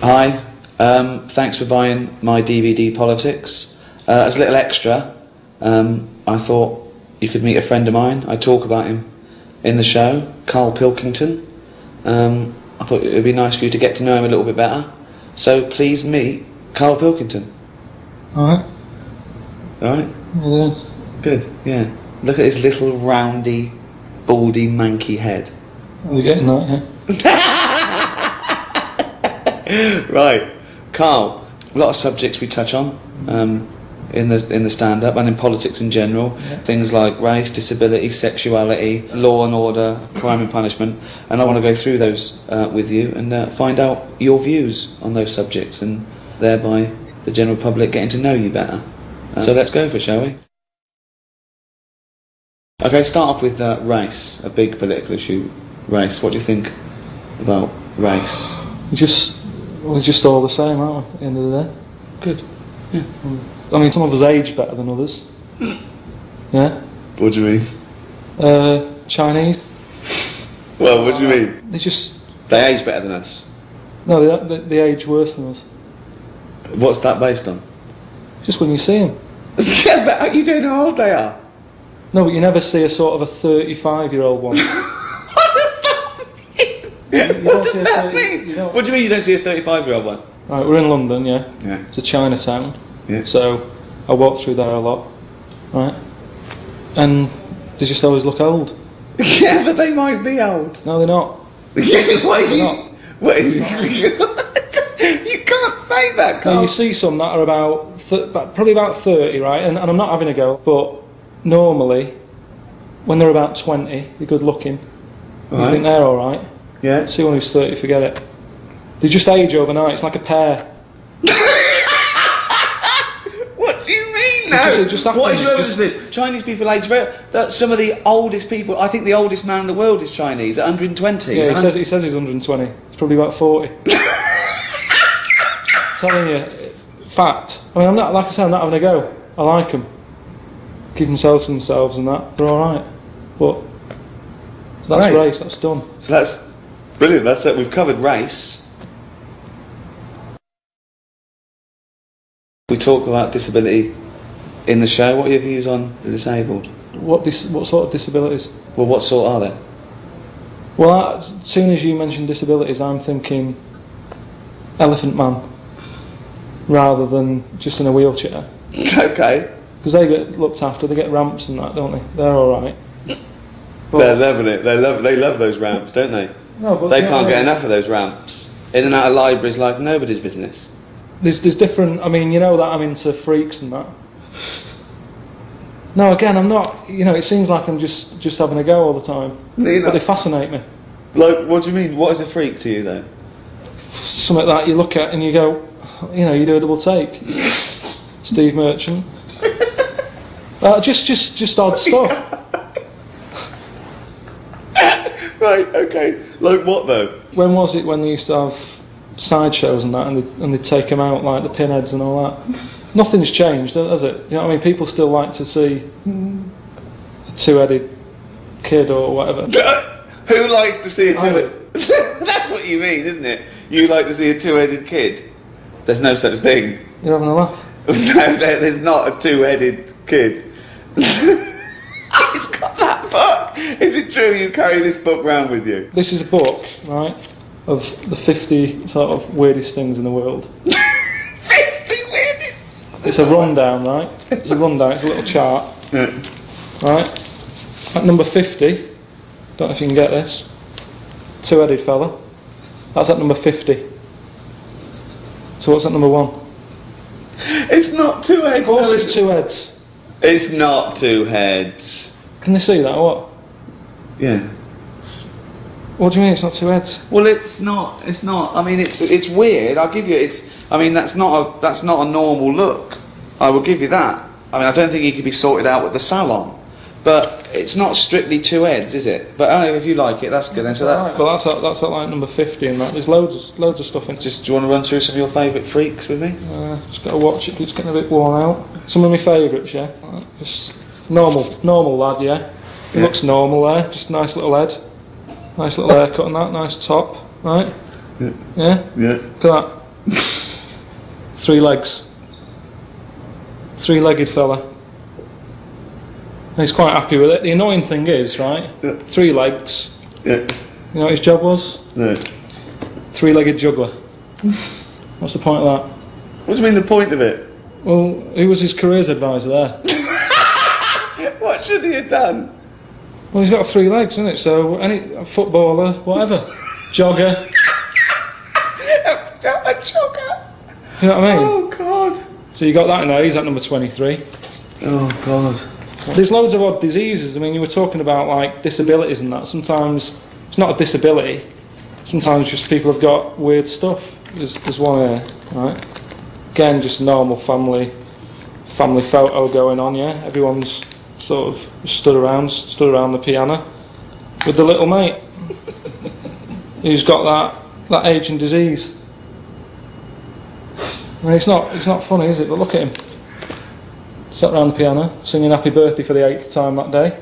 Hi, thanks for buying my DVD Politics. As a little extra, I thought you could meet a friend of mine. I talk about him in the show, Karl Pilkington. I thought it would be nice for you to get to know him a little bit better. So please meet Karl Pilkington. Alright. Alright? Yeah. Good, yeah. Look at his little roundy, baldy, manky head. Are you getting that, yeah? Right, Karl, a lot of subjects we touch on in the stand-up and in politics in general. Yeah. Things like race, disability, sexuality, law and order, crime and punishment. And I want to go through those with you and find out your views on those subjects, and thereby the general public getting to know you better. So let's go for it, shall we? Okay, start off with race, a big political issue. Race, what do you think about race? We're just all the same, aren't we, at the end of the day? Good. Yeah. I mean, some of us age better than others. Yeah? What do you mean? Chinese. Well, what do you mean? They age better than us. No, they age worse than us. What's that based on? Just when you see them. Yeah, but you don't know how old they are. No, but you never see a sort of a 35-year-old one. What does that mean? What does that mean? What do you mean you don't see a 35-year-old one? Right, we're in London, yeah. Yeah. It's a Chinatown. Yeah. So I walk through there a lot, right? And they just always look old. Yeah, but they might be old. No, they're not. Yeah, why do you? Not. Wait, you can't say that, Karl. No, you see some that are probably about 30, right? And I'm not having a go, but normally, when they're about 20, they're good looking. Right. You think they're alright. Yeah. See one who's 30, forget it. They just age overnight, it's like a pear. What do you mean, no? It just happens. What is your evidence for this? Chinese people age very... Some of the oldest people... I think the oldest man in the world is Chinese, at 120. Yeah, he says he's 120. He's probably about 40. Telling you, fact. I mean, I'm not, like I said, I'm not having a go. I like them. Keep themselves to themselves and that. They're alright. But so that's race, that's done. So that's brilliant, that's it. We've covered race. We talk about disability in the show. What are your views on the disabled? What sort of disabilities? Well, what sort are they? Well, as soon as you mention disabilities, I'm thinking Elephant Man, rather than just in a wheelchair. Okay. Because they get looked after, they get ramps and that, don't they? They're alright. They're loving it. They love those ramps, don't they? No, but they can't get enough of those ramps. In and out of libraries like nobody's business. There's different. I mean, you know that I'm into freaks and that. No, again, I'm not. You know, it seems like I'm just having a go all the time. But they fascinate me. Like, what do you mean? What is a freak to you, though? Something that you look at and you go, you know, you do a double take. Steve Merchant. Just odd stuff. Right. Okay. Like what though? When was it when they used to have sideshows and that, and they'd take them out like the pinheads and all that? Nothing's changed, has it? You know what I mean? People still like to see a two-headed kid or whatever. Who likes to see a two-headed? That's what you mean, isn't it? You like to see a two-headed kid? There's no such thing. You're having a laugh? No, there's not a two-headed kid. He's got that book. Is it true you carry this book round with you? This is a book, right, of the 50 sort of weirdest things in the world. 50 weirdest? It's a rundown, right? It's a rundown, it's a little chart. Yeah. Right? At number 50, don't know if you can get this, two-headed fella. That's at number 50. So what's at number 1? It's not two heads. Of course it's two heads. It's not two heads. Can they see that or what? Yeah. What do you mean it's not two heads? Well, it's not. It's not. I mean, it's weird. I'll give you. I mean, that's not a normal look. I will give you that. I mean, I don't think he could be sorted out with the salon, but it's not strictly two heads, is it? But I don't know, if you like it, that's good. Then so that. Right. Well, that's at like number 50 and that. There's loads of stuff in. Do you want to run through some of your favourite freaks with me? Just got to watch it. It's getting a bit worn out. Some of my favourites, yeah. Just normal lad, yeah. He looks normal there. Just nice little head, nice little haircut and that. Nice top, right? Yeah. Yeah. Yeah. Look at that. 3 legs. 3-legged fella. And he's quite happy with it. The annoying thing is, right? Yeah. 3 legs. Yeah. You know what his job was? No. 3-legged juggler. What's the point of that? What do you mean the point of it? Well, who was his careers advisor there? What should he have done? Well, he's got 3 legs, isn't it? So any footballer, whatever, jogger. A jogger. You know what I mean? Oh God. So you got that now. He's at number 23. Oh God. There's loads of odd diseases. I mean, you were talking about like disabilities and that. Sometimes it's not a disability. Sometimes just people have got weird stuff. There's one here, right? Again, just a normal family photo going on. Yeah, everyone's sort of stood around the piano with the little mate who's got that age and disease. I mean, it's not funny, is it? But look at him, sat around the piano singing "Happy Birthday" for the 8th time that day.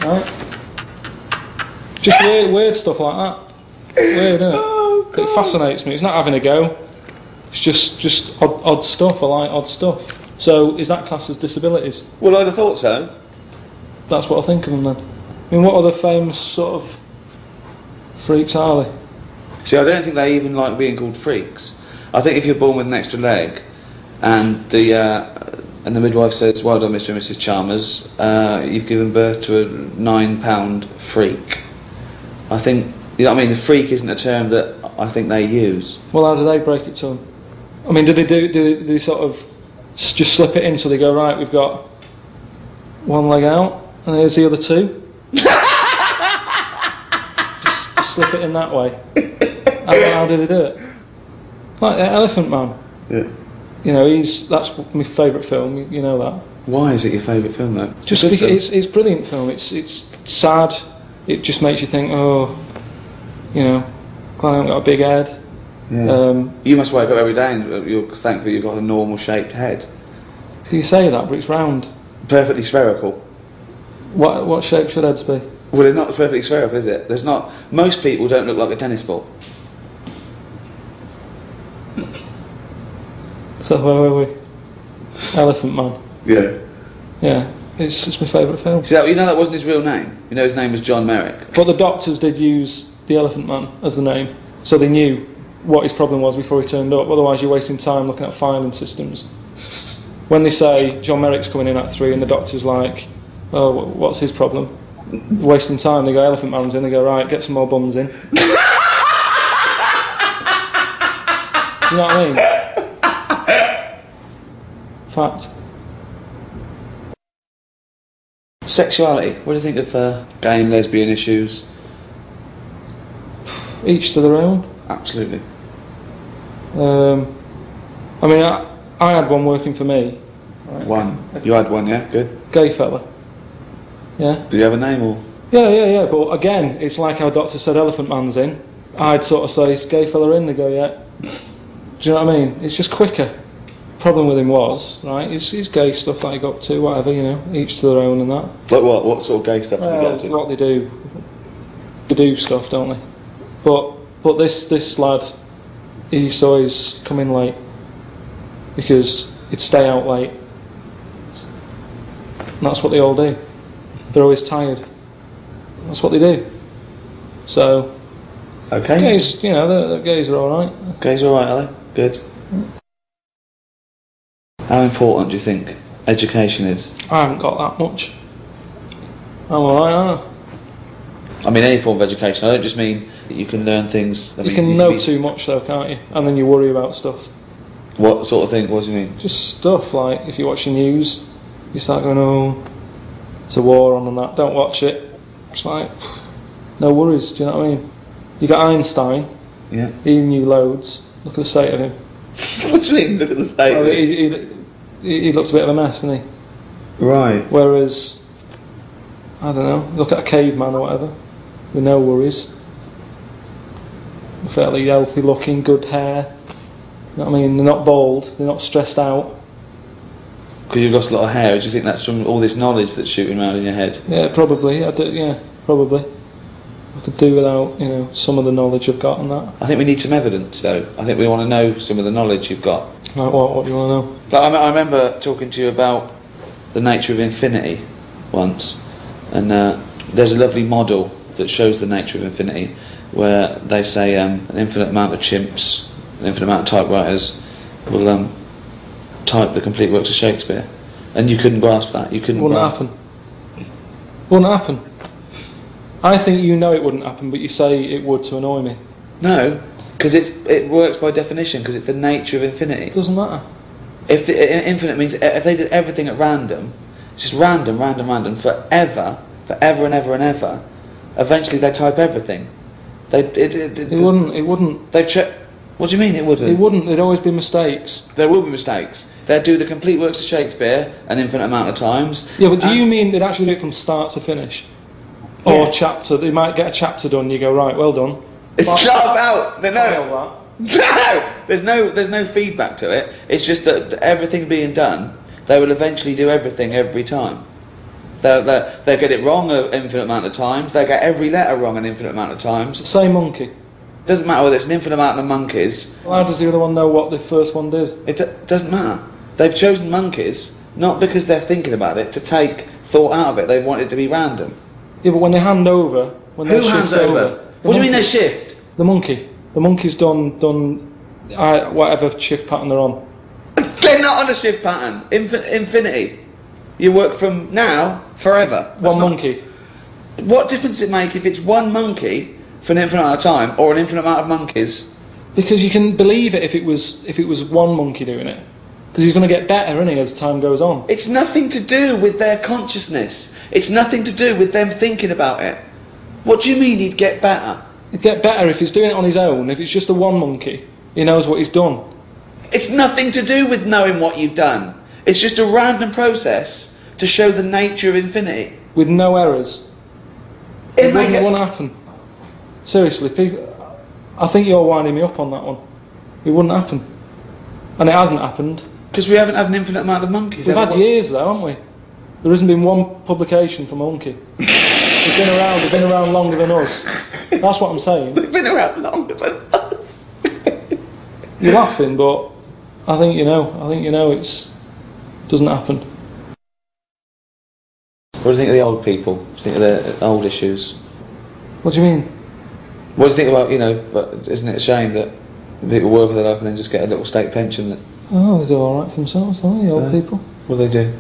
Right? Just weird stuff like that. Weird, isn't it? Oh, It fascinates me. It's not having a go. It's just odd stuff. I like odd stuff. So is that classed as disabilities? Well, I'd have thought so. That's what I think of them then. I mean, what other famous sort of freaks are they? See, I don't think they even like being called freaks. I think if you're born with an extra leg, and the midwife says, "Well done, Mr. and Mrs. Chalmers, you've given birth to a £9 freak." I think, you know what I mean. The freak isn't a term that I think they use. Well, how do they break it to them? I mean, do they sort of just slip it in so they go, right, we've got 1 leg out and here's the other 2? just slip it in that way. How do they do it? Like Elephant Man. Yeah. You know, that's my favourite film. You know that. Why is it your favourite film though? Just because it's a brilliant film. It's sad. It just makes you think, oh, you know, glad I haven't got a big head. Yeah. You must wake up every day and you're thankful you've got a normal shaped head. So you say that, but it's round. Perfectly spherical. What shape should heads be? Well, it's not perfectly spherical, is it? There's not. Most people don't look like a tennis ball. So where were we? Elephant Man. Yeah. Yeah, it's my favourite film. See, you know that wasn't his real name. You know his name was John Merrick. But the doctors did use the Elephant Man as the name, so they knew what his problem was before he turned up. Otherwise, you're wasting time looking at filing systems. When they say John Merrick's coming in at 3, and the doctor's like, "Oh, what's his problem?" Wasting time. They go, "Elephant Man's in." They go, "Right, get some more bums in." Do you know what I mean? Fact. Sexuality. What do you think of gay and lesbian issues? Each to their own. Absolutely. I mean, I had one working for me. Right? One. You had one, yeah? Good. Gay fella. Yeah. Do you have a name or? Yeah. But again, it's like our doctor said, Elephant Man's in. I'd sort of say, "Is gay fella in?" They go, "Yeah." Do you know what I mean? It's just quicker. Problem with him was, right, his gay stuff that he got to, whatever, you know, each to their own and that. Like what? What sort of gay stuff have you got to? What they do. They do stuff, don't they? But this lad, he used to always come in late because he'd stay out late. And that's what they all do. They're always tired. That's what they do. So, Okay. gays, you know, the gays are alright. Gays alright, are they? Good. How important do you think education is? I haven't got that much. I'm alright, aren't I? I mean, any form of education. I don't just mean that you can learn things. You can know too much though, can't you? And then you worry about stuff. What sort of thing? What do you mean? Just stuff like, if you watch the news, you start going, "Oh, there's a war on and that." Don't watch it. It's like, no worries, do you know what I mean? You got Einstein. Yeah. He knew loads. Look at the state of him. What do you mean? Look at the state of it. He looks a bit of a mess, doesn't he? Right. Whereas, I don't know, look at a caveman or whatever, with no worries. Fairly healthy looking, good hair. You know what I mean? They're not bald, they're not stressed out. Because you've lost a lot of hair. Do you think that's from all this knowledge that's shooting around in your head? Yeah, probably. Yeah, probably. I could do without, you know, some of the knowledge I've got on that. I think we need some evidence, though. I think we want to know some of the knowledge you've got. Like what? What do you want to know? Like, I remember talking to you about the nature of infinity once, and there's a lovely model that shows the nature of infinity, where they say an infinite amount of chimps, an infinite amount of typewriters will type the complete works of Shakespeare, and you couldn't grasp that. You couldn't. Wouldn't happen. Wouldn't happen. I think you know it wouldn't happen, but you say it would to annoy me. No, because it works by definition, because it's the nature of infinity. It doesn't matter. If infinite means if they did everything at random, it's just random, forever and ever, eventually they type everything. It wouldn't. They've checked. What do you mean it wouldn't? It wouldn't. There'd always be mistakes. There will be mistakes. They'd do the complete works of Shakespeare an infinite amount of times. Yeah, but do you mean they'd actually do it from start to finish? Or chapter? They might get a chapter done. You go, right, well done. It's not about. No, there's no feedback to it. It's just that everything being done, they will eventually do everything every time. They'll get it wrong an infinite amount of times. They'll get every letter wrong an infinite amount of times. Say monkey. Doesn't matter whether it's an infinite amount of monkeys. Well, how does the other one know what the first one did? It doesn't matter. They've chosen monkeys not because they're thinking about it to take thought out of it. They want it to be random. Yeah, but when they hand over, when who hands over? What do you mean they shift? The monkey. The monkey's done whatever shift pattern they're on. They're not on a shift pattern. Infinity. You work from now forever. One monkey. What difference does it make if it's one monkey for an infinite amount of time or an infinite amount of monkeys? Because you can believe it if it was one monkey doing it. Because he's going to get better, isn't he, as time goes on. It's nothing to do with their consciousness. It's nothing to do with them thinking about it. What do you mean he'd get better? He'd get better if he's doing it on his own. If it's just the one monkey, he knows what he's done. It's nothing to do with knowing what you've done. It's just a random process to show the nature of infinity. With no errors. It wouldn't happen. Seriously, people, I think you're winding me up on that one. It wouldn't happen. And it hasn't happened. Because we haven't had an infinite amount of monkeys. We've had years though, haven't we? There hasn't been one publication for monkey. They've been around longer than us. That's what I'm saying. They've been around longer than us. You're laughing, but I think you know it doesn't happen. What do you think of the old people? What do you think of the old issues? What do you mean? What do you think about, but isn't it a shame that people work with their life and then just get a little state pension? That Oh, they do alright for themselves, don't they, the old people? What do they do?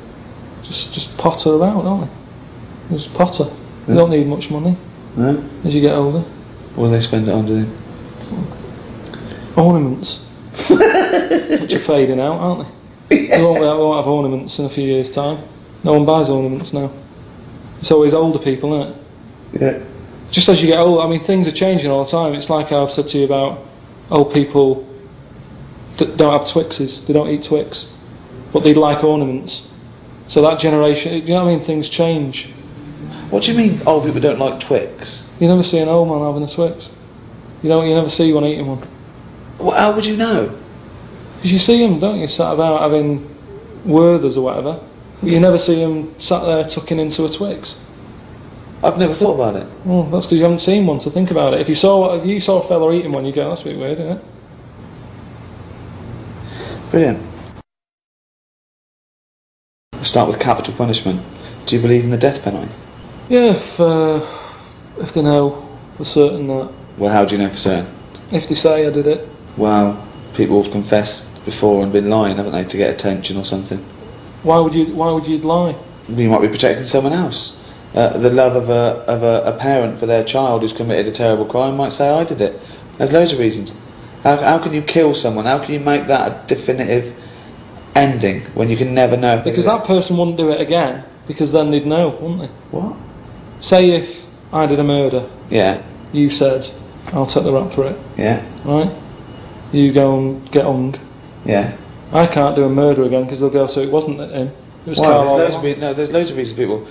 Just potter about, don't they? Just potter. They don't need much money as you get older. What do they spend it on, do they? Ornaments. Which are fading out, aren't they? We won't have ornaments in a few years' time. No one buys ornaments now. It's always older people, isn't it? Yeah. Just as you get older, I mean, things are changing all the time. It's like I've said to you about old people that don't have Twixes. They don't eat Twix. But they like ornaments. So that generation, you know what I mean? Things change. What do you mean old people don't like Twix? You never see an old man having a Twix. You never see one eating one. Well, how would you know? Because you see them, don't you, sat about having Werthers or whatever. But you never see them sat there tucking into a Twix. I've never thought about it. Well, that's because you haven't seen one, so think about it. If you saw a fella eating one, you'd go, that's a bit weird, isn't it? Brilliant. Let's start with capital punishment. Do you believe in the death penalty? Yeah, if they know for certain that. Well, how do you know for certain? If they say I did it. Well, people have confessed before and been lying, haven't they, to get attention or something? Why would you lie? You might be protecting someone else. The love of a parent for their child who's committed a terrible crime might say I did it. There's loads of reasons. How can you kill someone? How can you make that a definitive ending when you can never know? Because that person wouldn't do it again, because then they'd know, wouldn't they? What? Say if I did a murder. Yeah. You said, I'll take the rap for it. Yeah. Right? You go and get hung. Yeah. I can't do a murder again because they'll go, so it wasn't him. It was Well, Karl. there's loads of reasons people.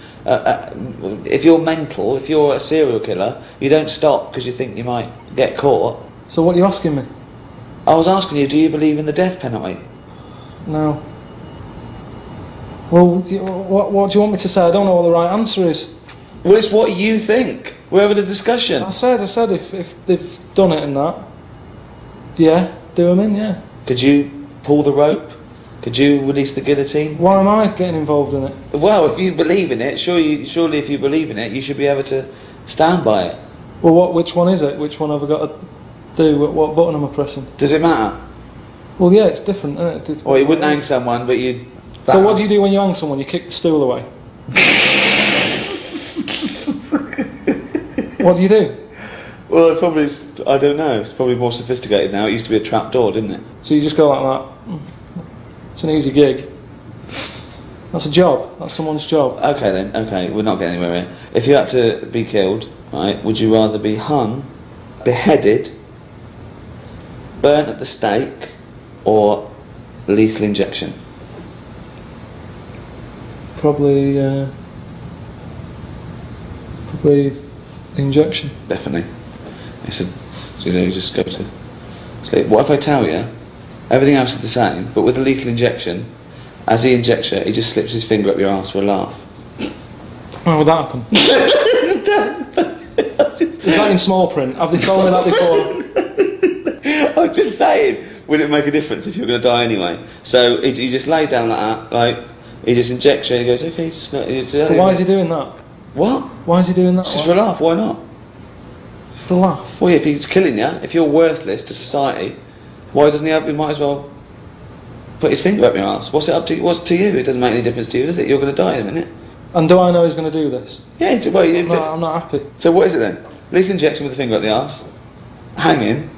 If you're mental, if you're a serial killer, you don't stop because you think you might get caught. So what are you asking me? I was asking you, do you believe in the death penalty? No. Well, what do you want me to say? I don't know what the right answer is. Well, it's what you think. We're having a discussion. I said if they've done it and that, yeah, do them in, yeah. Could you pull the rope? Could you release the guillotine? Why am I getting involved in it? Well, if you believe in it, surely if you believe in it, you should be able to stand by it. Well, which one is it? Which one have I got to do? What button am I pressing? Does it matter? Well, yeah, it's different, isn't it? Well, you wouldn't hang someone, but you'd... So what do you do when you hang someone? You kick the stool away? What do you do? Well, it probably is, I don't know. It's probably more sophisticated now. It used to be a trap door, didn't it? So you just go like that. It's an easy gig. That's a job. That's someone's job. Okay then. Okay, we're not getting anywhere here. If you had to be killed, right, would you rather be hung, beheaded, burnt at the stake, or lethal injection? Probably injection. Definitely. It's a, you just go to sleep. What if I tell you everything else is the same, but with a lethal injection, as he injects you, he just slips his finger up your arse for a laugh? How would that happen? Is that in small print? Have they told me that before? I'm just saying, would it make a difference if you're going to die anyway? So he just lay down like that, like he just injects you. He goes, okay, But why is he doing that? What? Why is he doing that? Just for a laugh. Why not? For a laugh. Well, if he's killing you, if you're worthless to society, why doesn't he have? He might as well put his finger up your ass. What's it up to? What's to you? It doesn't make any difference to you, does it? You're going to die in a minute. And do I know he's going to do this? Yeah. I'm not happy. So what is it then? Lethal injection with a finger up the arse, hanging.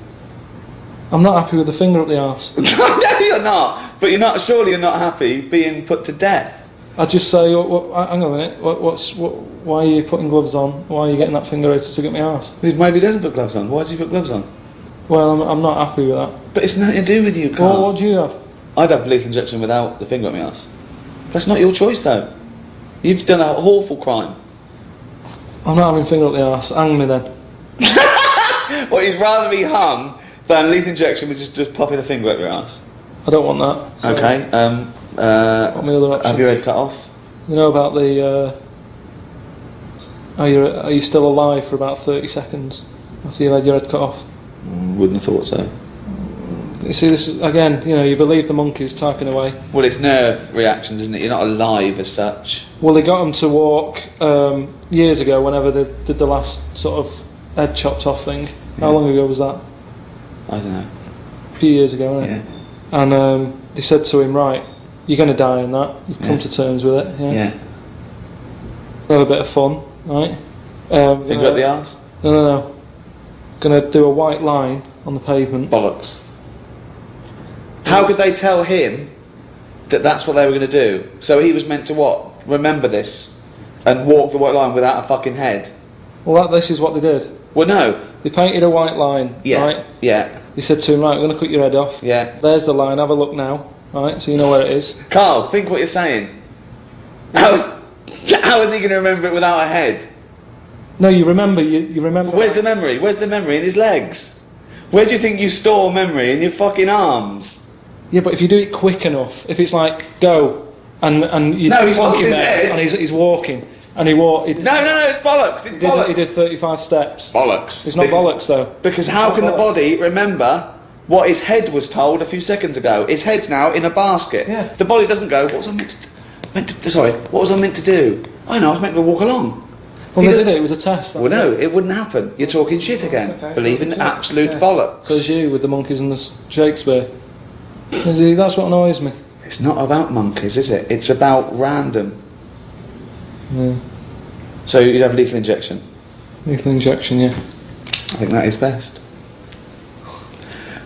I'm not happy with the finger up the arse. No, you're not. But you're not. Surely you're not happy being put to death. I'd just say, hang on a minute. Why are you putting gloves on? Why are you getting that finger out to get my arse? Maybe he doesn't put gloves on. Why does he put gloves on? Well, I'm not happy with that. But it's nothing to do with you, Karl. Well, what do you have? I'd have lethal injection without the finger up my arse. That's not your choice, though. You've done an awful crime. I'm not having finger up the arse. Hang me then. Well, you'd rather be hung than lethal injection with just popping a finger up your arse. I don't want that. So Okay. what are my other options? Have your head cut off. You know about the... Are you still alive for about 30 seconds after you've had your head cut off? Wouldn't have thought so. You see, this is, again, you believe the monkeys typing away. Well, it's nerve reactions, isn't it? You're not alive as such. Well, they got them to walk years ago, whenever they did the last sort of head chopped off thing. How long ago was that? I don't know. A few years ago, wasn't it? Yeah. And they said to him, right, you're going to die in that. You've come to terms with it. Yeah. Have a bit of fun, right? Finger up the arse? No. Going to do a white line on the pavement. Bollocks. How could they tell him that that's what they were going to do? So he was meant to what? Remember this and walk the white line without a fucking head? Well, this is what they did. Well, no. They painted a white line, Yeah. right? Yeah. They said to him, right, we're going to cut your head off. Yeah. There's the line, have a look now, right? So you know where it is. Karl, think what you're saying. How is he going to remember it without a head? No, you remember. You remember. Where's the memory? Where's the memory in his legs? Where do you think you store memory? In your fucking arms? Yeah, but if you do it quick enough, if it's like go and you No, he's lost his there head. and he's walking and he walked. No, it's bollocks. It's bollocks. He did 35 steps. Bollocks. It's not bollocks though. Because how can the body remember what his head was told a few seconds ago? His head's now in a basket. Yeah. The body doesn't go, what was I meant to do? I know, I was meant to walk along. Well, they did it. It was a test. Well, no, it wouldn't happen. You're talking shit again. Okay. Believing absolute bollocks. So is you with the monkeys and the Shakespeare. That's what annoys me. It's not about monkeys, is it? It's about random. Yeah. So you'd have lethal injection? Lethal injection, yeah. I think that is best.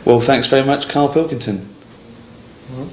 Well, thanks very much, Karl Pilkington. Right.